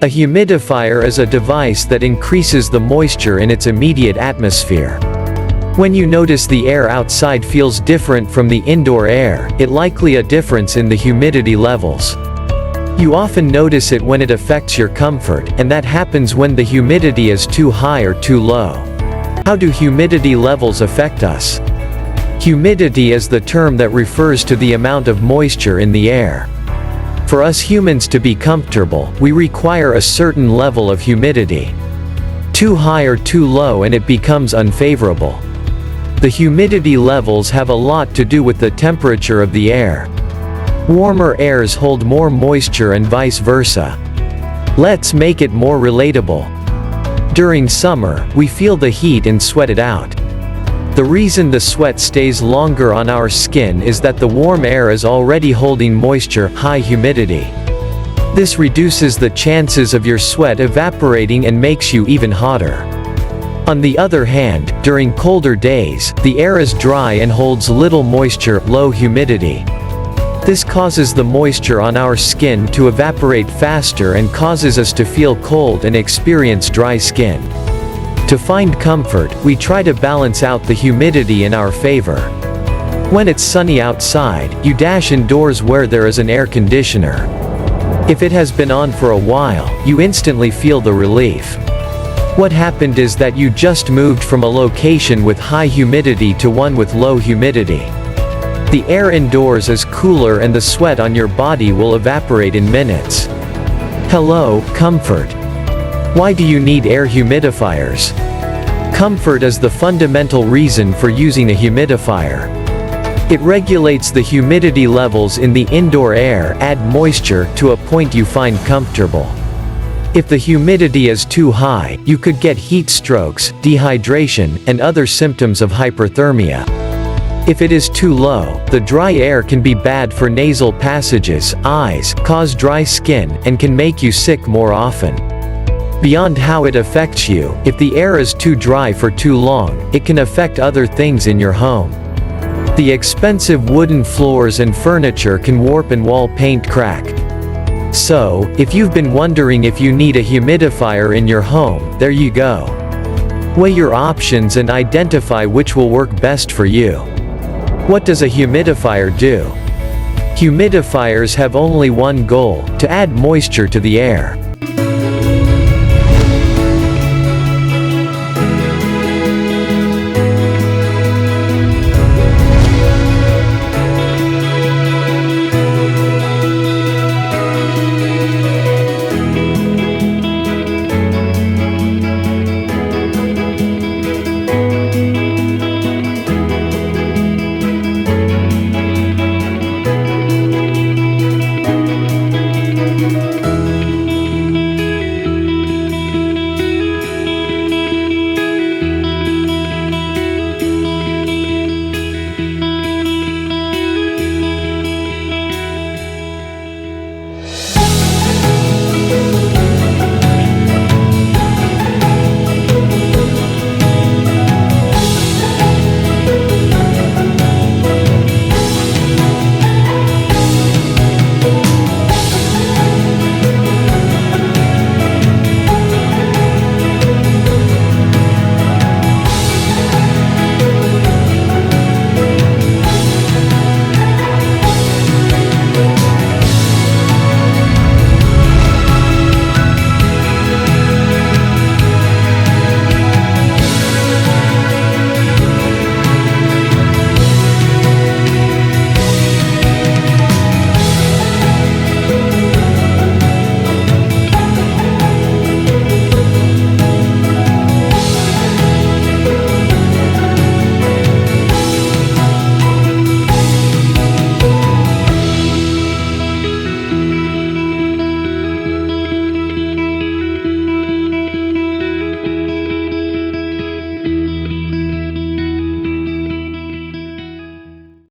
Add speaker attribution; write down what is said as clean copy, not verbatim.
Speaker 1: A humidifier is a device that increases the moisture in its immediate atmosphere. When you notice the air outside feels different from the indoor air, it likely a difference in the humidity levels. You often notice it when it affects your comfort, and that happens when the humidity is too high or too low. How do humidity levels affect us? Humidity is the term that refers to the amount of moisture in the air. For us humans to be comfortable, we require a certain level of humidity. Too high or too low and it becomes unfavorable. The humidity levels have a lot to do with the temperature of the air. Warmer airs hold more moisture and vice versa. Let's make it more relatable. During summer, we feel the heat and sweat it out. The reason the sweat stays longer on our skin is that the warm air is already holding moisture, high humidity. This reduces the chances of your sweat evaporating and makes you even hotter. On the other hand, during colder days, the air is dry and holds little moisture, low humidity. This causes the moisture on our skin to evaporate faster and causes us to feel cold and experience dry skin. To find comfort, we try to balance out the humidity in our favor. When it's sunny outside, you dash indoors where there is an air conditioner. If it has been on for a while, you instantly feel the relief. What happened is that you just moved from a location with high humidity to one with low humidity. The air indoors is cooler and the sweat on your body will evaporate in minutes. Hello, comfort. Why do you need air humidifiers? Comfort is the fundamental reason for using a humidifier. It regulates the humidity levels in the indoor air, add moisture to a point you find comfortable. If the humidity is too high, you could get heat strokes, dehydration, and other symptoms of hyperthermia. If it is too low, the dry air can be bad for nasal passages, eyes, cause dry skin, and can make you sick more often. Beyond how it affects you, if the air is too dry for too long, it can affect other things in your home. The expensive wooden floors and furniture can warp and wall paint crack. So, if you've been wondering if you need a humidifier in your home, there you go. Weigh your options and identify which will work best for you. What does a humidifier do? Humidifiers have only one goal: to add moisture to the air.